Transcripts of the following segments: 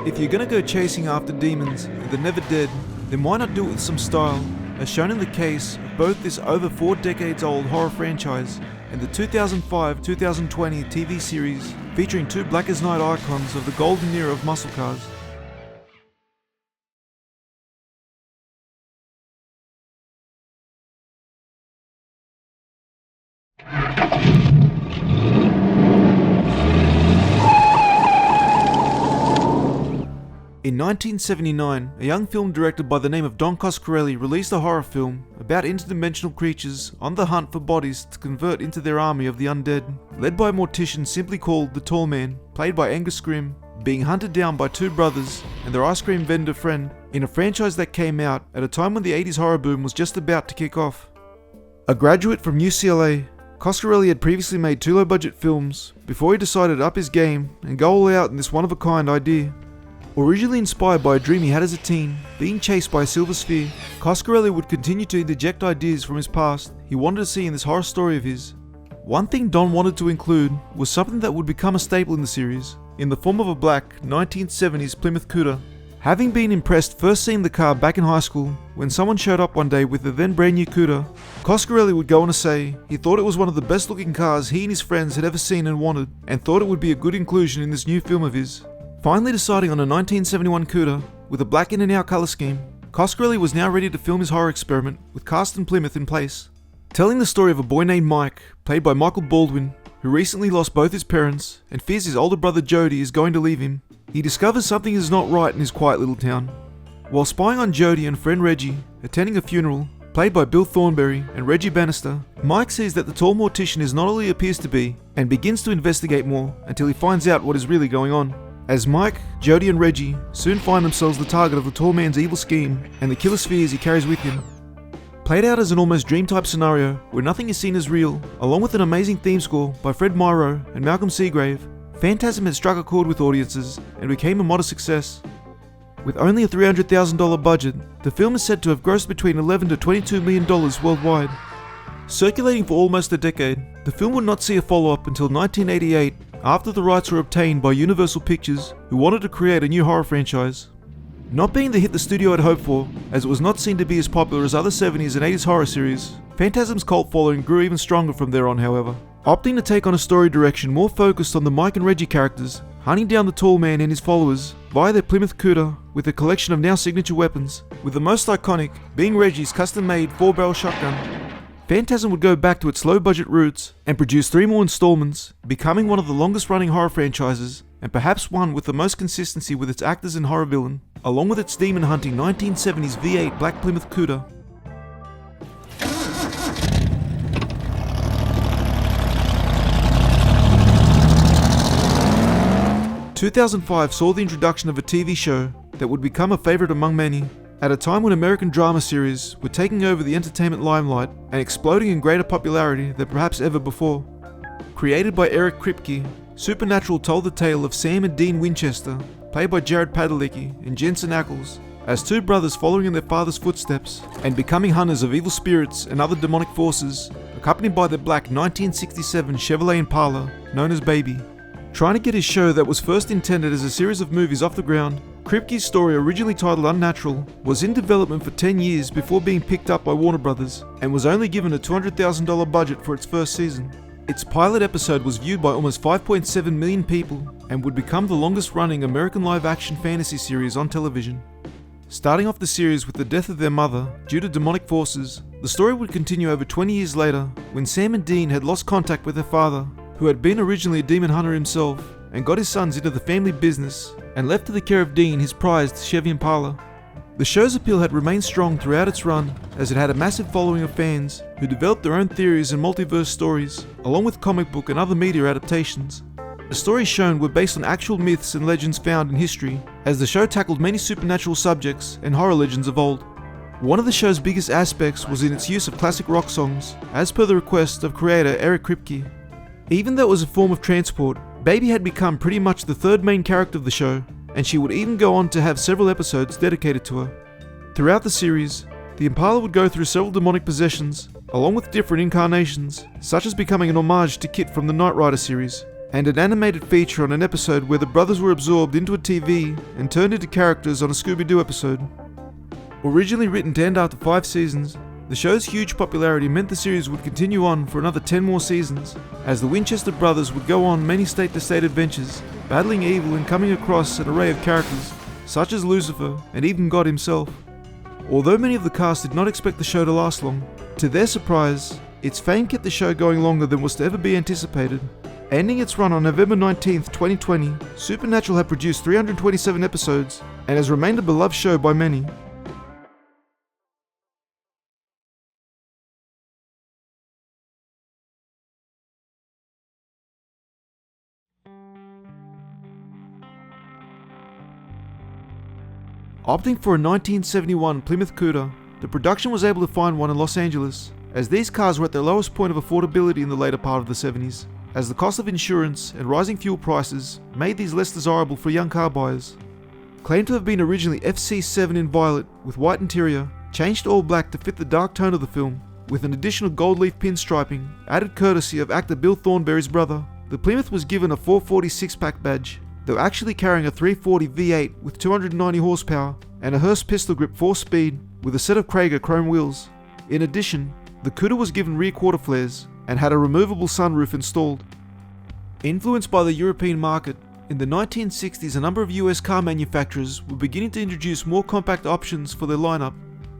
If you're gonna go chasing after demons and they're never dead, then why not do it with some style, as shown in the case of both this over 4 decades old horror franchise and the 2005-2020 TV series featuring 2 black as night icons of the golden era of muscle cars. In 1979, a young film director by the name of Don Coscarelli released a horror film about interdimensional creatures on the hunt for bodies to convert into their army of the undead, led by a mortician simply called the Tall Man, played by Angus Scrimm, being hunted down by 2 brothers and their ice cream vendor friend in a franchise that came out at a time when the 80s horror boom was just about to kick off. A graduate from UCLA, Coscarelli had previously made 2 low-budget films before he decided to up his game and go all out in this one-of-a-kind idea. Originally inspired by a dream he had as a teen, being chased by a silver sphere, Coscarelli would continue to interject ideas from his past he wanted to see in this horror story of his. One thing Don wanted to include was something that would become a staple in the series, in the form of a black 1970s Plymouth Cuda. Having been impressed first seeing the car back in high school, when someone showed up one day with the then brand new Cuda, Coscarelli would go on to say he thought it was one of the best looking cars he and his friends had ever seen and wanted, and thought it would be a good inclusion in this new film of his. Finally deciding on a 1971 Cuda with a black in and out colour scheme, Coscarelli was now ready to film his horror experiment with cast and Plymouth in place. Telling the story of a boy named Mike, played by Michael Baldwin, who recently lost both his parents and fears his older brother Jody is going to leave him, he discovers something is not right in his quiet little town. While spying on Jody and friend Reggie, attending a funeral, played by Bill Thornberry and Reggie Bannister, Mike sees that the tall mortician is not all he appears to be and begins to investigate more until he finds out what is really going on. As Mike, Jody and Reggie soon find themselves the target of the tall man's evil scheme and the killer spheres he carries with him. Played out as an almost dream-type scenario where nothing is seen as real, along with an amazing theme score by Fred Myrow and Malcolm Seagrave, Phantasm had struck a chord with audiences and became a modest success. With only a $300,000 budget, the film is said to have grossed between $11 to $22 million worldwide. Circulating for almost a decade, the film would not see a follow-up until 1988, after the rights were obtained by Universal Pictures, who wanted to create a new horror franchise. Not being the hit the studio had hoped for, as it was not seen to be as popular as other 70s and 80s horror series, Phantasm's cult following grew even stronger from there on, however. Opting to take on a story direction more focused on the Mike and Reggie characters, hunting down the Tall Man and his followers via their Plymouth Cuda with a collection of now signature weapons, with the most iconic being Reggie's custom-made 4-barrel shotgun. Phantasm would go back to its low-budget roots and produce 3 more installments, becoming one of the longest-running horror franchises, and perhaps one with the most consistency with its actors and horror villain, along with its demon-hunting 1970s V8 Black Plymouth Cuda. " 2005 saw the introduction of a TV show that would become a favourite among many, at a time when American drama series were taking over the entertainment limelight and exploding in greater popularity than perhaps ever before. Created by Eric Kripke, Supernatural told the tale of Sam and Dean Winchester, played by Jared Padalecki and Jensen Ackles, as 2 brothers following in their father's footsteps and becoming hunters of evil spirits and other demonic forces, accompanied by their black 1967 Chevy Impala known as Baby. Trying to get his show that was first intended as a series of movies off the ground, Kripke's story, originally titled Unnatural, was in development for 10 years before being picked up by Warner Brothers, and was only given a $200,000 budget for its first season. Its pilot episode was viewed by almost 5.7 million people, and would become the longest running American live-action fantasy series on television. Starting off the series with the death of their mother due to demonic forces, the story would continue over 20 years later, when Sam and Dean had lost contact with their father, who had been originally a demon hunter himself, and got his sons into the family business, and left to the care of Dean his prized Chevy Impala. The show's appeal had remained strong throughout its run, as it had a massive following of fans who developed their own theories and multiverse stories, along with comic book and other media adaptations. The stories shown were based on actual myths and legends found in history, as the show tackled many supernatural subjects and horror legends of old. One of the show's biggest aspects was in its use of classic rock songs, as per the request of creator Eric Kripke. Even though it was a form of transport, Baby had become pretty much the 3rd main character of the show, and she would even go on to have several episodes dedicated to her. Throughout the series, the Impala would go through several demonic possessions, along with different incarnations, such as becoming an homage to Kit from the Knight Rider series, and an animated feature on an episode where the brothers were absorbed into a TV and turned into characters on a Scooby-Doo episode. Originally written to end after 5 seasons, the show's huge popularity meant the series would continue on for another 10 more seasons, as the Winchester brothers would go on many state-to-state adventures, battling evil and coming across an array of characters, such as Lucifer and even God himself. Although many of the cast did not expect the show to last long, to their surprise, its fame kept the show going longer than was to ever be anticipated. Ending its run on November 19th, 2020, Supernatural had produced 327 episodes and has remained a beloved show by many. Opting for a 1971 Plymouth Cuda, the production was able to find one in Los Angeles, as these cars were at their lowest point of affordability in the later part of the 70s, as the cost of insurance and rising fuel prices made these less desirable for young car buyers. Claimed to have been originally FC7 in violet with white interior, changed to all black to fit the dark tone of the film, with an additional gold leaf pinstriping added courtesy of actor Bill Thornberry's brother, the Plymouth was given a 440 6-pack badge, though actually carrying a 340 V8 with 290 horsepower and a Hurst pistol grip 4-speed with a set of Krager chrome wheels. In addition, the Cuda was given rear quarter flares and had a removable sunroof installed. Influenced by the European market, in the 1960s a number of US car manufacturers were beginning to introduce more compact options for their lineup.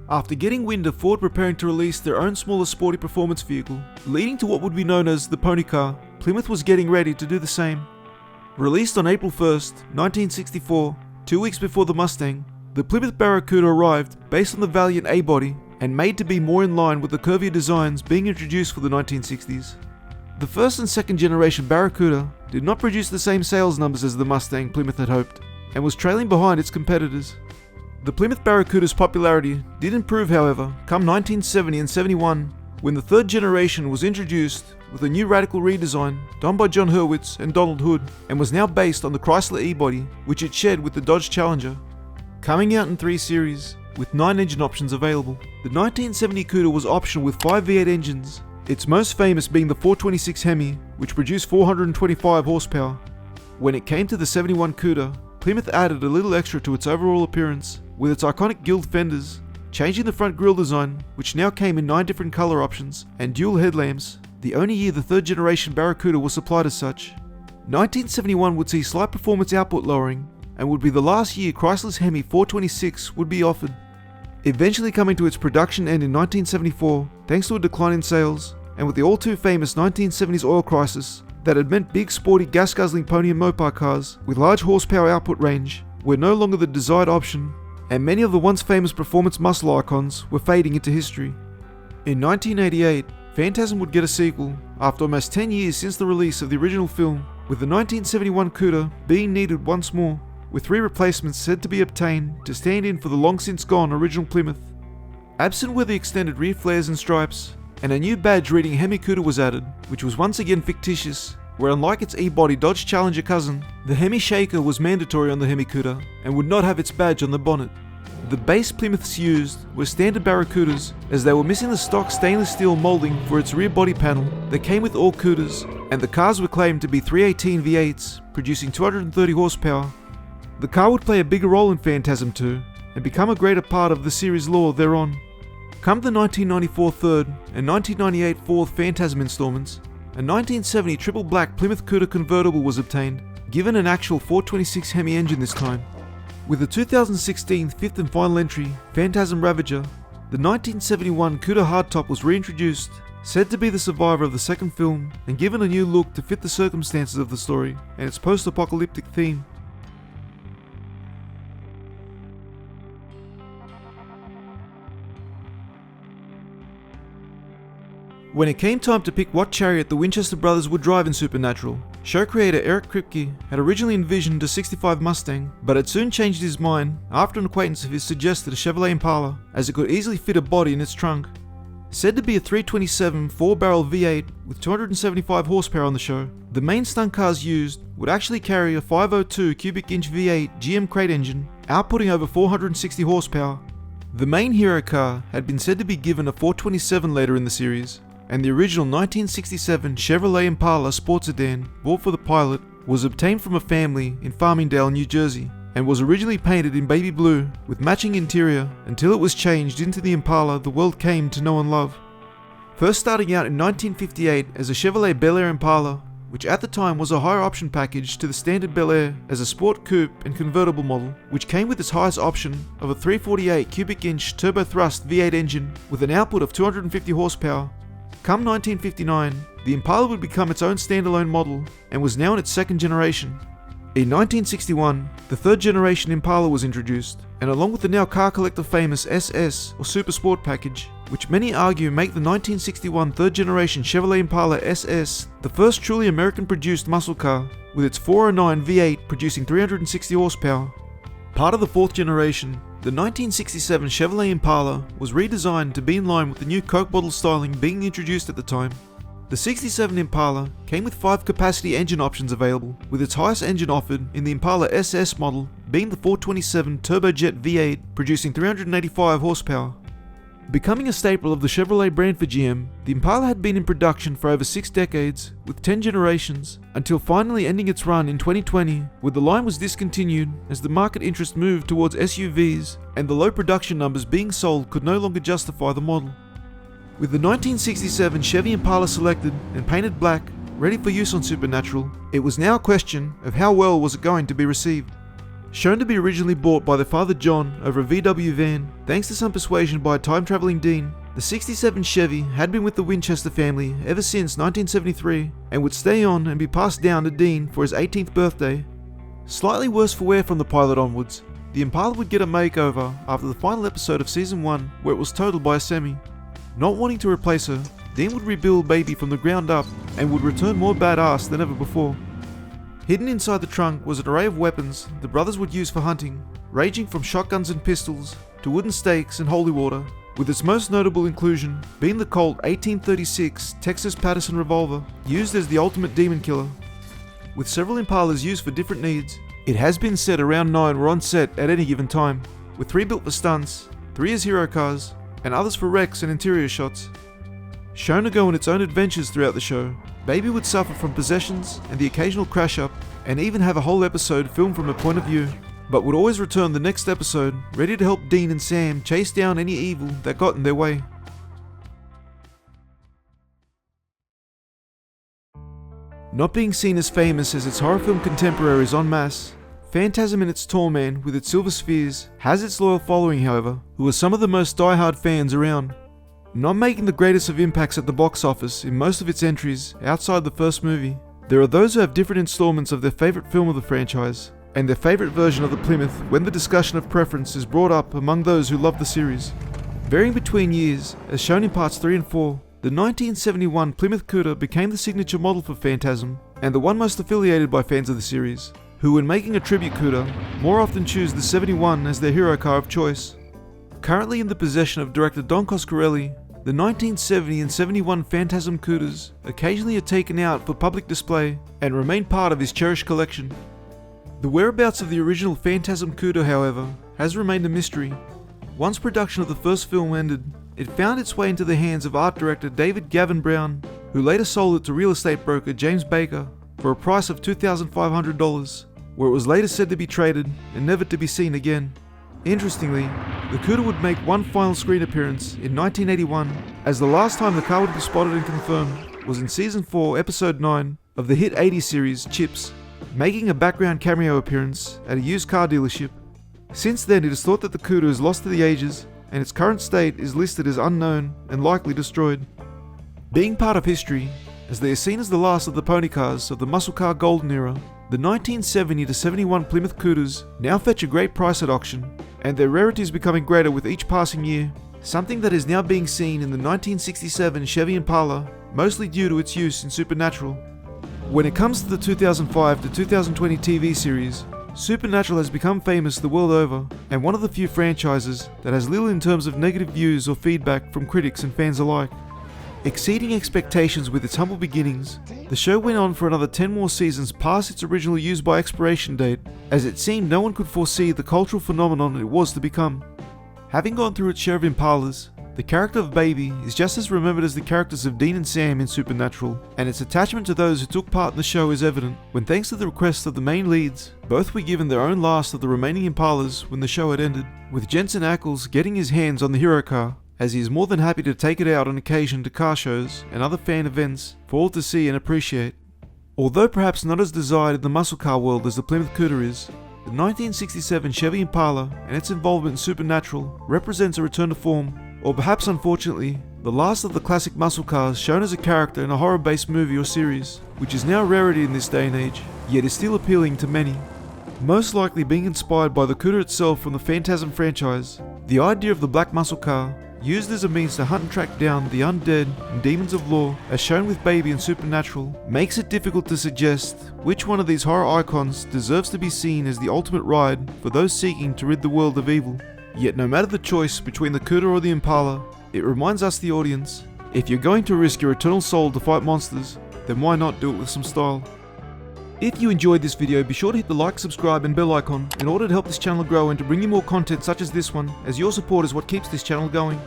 After getting wind of Ford preparing to release their own smaller sporty performance vehicle, leading to what would be known as the pony car, Plymouth was getting ready to do the same. Released on April 1st, 1964, 2 weeks before the Mustang, the Plymouth Barracuda arrived based on the Valiant A-body and made to be more in line with the curvier designs being introduced for the 1960s. The first and second generation Barracuda did not produce the same sales numbers as the Mustang Plymouth had hoped, and was trailing behind its competitors. The Plymouth Barracuda's popularity did improve, however, come 1970 and 71, when the third generation was introduced with a new radical redesign done by John Hurwitz and Donald Hood, and was now based on the Chrysler E-body, which it shared with the Dodge Challenger. Coming out in 3 series, with 9 engine options available, the 1970 Cuda was optional with 5 V8 engines, its most famous being the 426 Hemi, which produced 425 horsepower. When it came to the 71 Cuda, Plymouth added a little extra to its overall appearance, with its iconic grilled fenders, changing the front grille design, which now came in 9 different color options, and dual headlamps, the only year the third generation Barracuda was supplied as such. 1971 would see slight performance output lowering, and would be the last year Chrysler's Hemi 426 would be offered. Eventually coming to its production end in 1974, thanks to a decline in sales, and with the all too famous 1970s oil crisis that had meant big sporty gas-guzzling pony and Mopar cars with large horsepower output range were no longer the desired option, and many of the once famous performance muscle icons were fading into history. In 1988, Phantasm would get a sequel after almost 10 years since the release of the original film, with the 1971 Cuda being needed once more, with 3 replacements said to be obtained to stand in for the long since gone original Plymouth. Absent were the extended rear flares and stripes, and a new badge reading Hemi Cuda was added, which was once again fictitious, where unlike its E-body Dodge Challenger cousin, the Hemi Shaker was mandatory on the Hemi Cuda and would not have its badge on the bonnet. The base Plymouths used were standard Barracudas, as they were missing the stock stainless steel moulding for its rear body panel that came with all Cudas, and the cars were claimed to be 318 V8s, producing 230 horsepower. The car would play a bigger role in Phantasm 2, and become a greater part of the series lore thereon. Come the 1994 third and 1998 fourth Phantasm installments, a 1970 triple black Plymouth Cuda convertible was obtained, given an actual 426 Hemi engine this time. With the 2016 fifth and final entry, Phantasm Ravager, the 1971 Cuda hardtop was reintroduced, said to be the survivor of the second film, and given a new look to fit the circumstances of the story and its post-apocalyptic theme. When it came time to pick what chariot the Winchester brothers would drive in Supernatural, show creator Eric Kripke had originally envisioned a 65 Mustang, but had soon changed his mind after an acquaintance of his suggested a Chevy Impala, as it could easily fit a body in its trunk. Said to be a 327 4-barrel V8 with 275 horsepower on the show, the main stunt cars used would actually carry a 502 cubic inch V8 GM crate engine, outputting over 460 horsepower. The main hero car had been said to be given a 427 later in the series, and the original 1967 Chevrolet Impala sports sedan bought for the pilot was obtained from a family in Farmingdale, New Jersey, and was originally painted in baby blue with matching interior until it was changed into the Impala the world came to know and love. First starting out in 1958 as a Chevrolet Bel Air Impala, which at the time was a higher option package to the standard Bel Air as a sport coupe and convertible model, which came with its highest option of a 348 cubic inch turbo thrust V8 engine with an output of 250 horsepower. Come 1959, the Impala would become its own standalone model and was now in its second generation. In 1961, the third generation Impala was introduced, and along with the now car collector famous SS or Super Sport package, which many argue make the 1961 third generation Chevrolet Impala SS the first truly American produced muscle car, with its 409 V8 producing 360 horsepower. Part of the fourth generation, the 1967 Chevrolet Impala was redesigned to be in line with the new Coke bottle styling being introduced at the time. The 67 Impala came with 5 capacity engine options available, with its highest engine offered in the Impala SS model being the 427 turbojet V8 producing 385 horsepower. Becoming a staple of the Chevrolet brand for GM, the Impala had been in production for over 6 decades, with 10 generations, until finally ending its run in 2020, where the line was discontinued as the market interest moved towards SUVs, and the low production numbers being sold could no longer justify the model. With the 1967 Chevy Impala selected and painted black, ready for use on Supernatural, it was now a question of how well was it going to be received. Shown to be originally bought by their father John over a VW van, thanks to some persuasion by a time-travelling Dean, the 67 Chevy had been with the Winchester family ever since 1973 and would stay on and be passed down to Dean for his 18th birthday. Slightly worse for wear from the pilot onwards, the Impala would get a makeover after the final episode of Season 1 where it was totaled by a semi. Not wanting to replace her, Dean would rebuild Baby from the ground up and would return more badass than ever before. Hidden inside the trunk was an array of weapons the brothers would use for hunting, ranging from shotguns and pistols to wooden stakes and holy water, with its most notable inclusion being the Colt 1836 Texas Patterson revolver, used as the ultimate demon killer. With several Impalas used for different needs, it has been said around 9 were on set at any given time, with 3 built for stunts, 3 as hero cars, and others for wrecks and interior shots. Shown to go on its own adventures throughout the show, Baby would suffer from possessions and the occasional crash up, and even have a whole episode filmed from her point of view, but would always return the next episode ready to help Dean and Sam chase down any evil that got in their way. Not being seen as famous as its horror film contemporaries en masse, Phantasm and its tall man with its silver spheres has its loyal following, however, who are some of the most die-hard fans around. Not making the greatest of impacts at the box office in most of its entries outside the first movie, there are those who have different installments of their favourite film of the franchise, and their favourite version of the Plymouth when the discussion of preference is brought up among those who love the series. Varying between years, as shown in parts 3 and 4, the 1971 Plymouth Cuda became the signature model for Phantasm, and the one most affiliated by fans of the series, who when making a tribute Cuda, more often choose the 71 as their hero car of choice. Currently in the possession of director Don Coscarelli, the 1970 and 71 Phantasm Cudas occasionally are taken out for public display and remain part of his cherished collection. The whereabouts of the original Phantasm Cuda, however, has remained a mystery. Once production of the first film ended, it found its way into the hands of art director David Gavin Brown, who later sold it to real estate broker James Baker for a price of $2,500, where it was later said to be traded and never to be seen again. Interestingly, the Cuda would make one final screen appearance in 1981, as the last time the car would be spotted and confirmed was in Season 4, Episode 9 of the hit 80s series Chips, making a background cameo appearance at a used car dealership. Since then, it is thought that the Cuda is lost to the ages, and its current state is listed as unknown and likely destroyed. Being part of history, as they are seen as the last of the pony cars of the muscle car golden era, the 1970 to 71 Plymouth Cudas now fetch a great price at auction, and their rarity is becoming greater with each passing year, something that is now being seen in the 1967 Chevy Impala, mostly due to its use in Supernatural. When it comes to the 2005 to 2020 TV series, Supernatural has become famous the world over, and one of the few franchises that has little in terms of negative views or feedback from critics and fans alike. Exceeding expectations with its humble beginnings, the show went on for another 10 more seasons past its original use-by expiration date, as it seemed no one could foresee the cultural phenomenon it was to become. Having gone through its share of Impalas, The character of Baby is just as remembered as the characters of Dean and Sam in Supernatural, and its attachment to those who took part in the show is evident when, thanks to the request of the main leads, both were given their own last of the remaining Impalas when the show had ended, with Jensen Ackles getting his hands on the hero car, as he is more than happy to take it out on occasion to car shows and other fan events for all to see and appreciate. Although perhaps not as desired in the muscle car world as the Plymouth Cuda is, the 1967 Chevy Impala and its involvement in Supernatural represents a return to form, or perhaps unfortunately, the last of the classic muscle cars shown as a character in a horror-based movie or series, which is now a rarity in this day and age, yet is still appealing to many. Most likely being inspired by the Cuda itself from the Phantasm franchise, the idea of the black muscle car, used as a means to hunt and track down the undead and demons of lore, as shown with Baby and Supernatural, makes it difficult to suggest which one of these horror icons deserves to be seen as the ultimate ride for those seeking to rid the world of evil. Yet no matter the choice between the Cuda or the Impala, it reminds us, the audience, if you're going to risk your eternal soul to fight monsters, then why not do it with some style? If you enjoyed this video, be sure to hit the like, subscribe and bell icon in order to help this channel grow and to bring you more content such as this one, as your support is what keeps this channel going.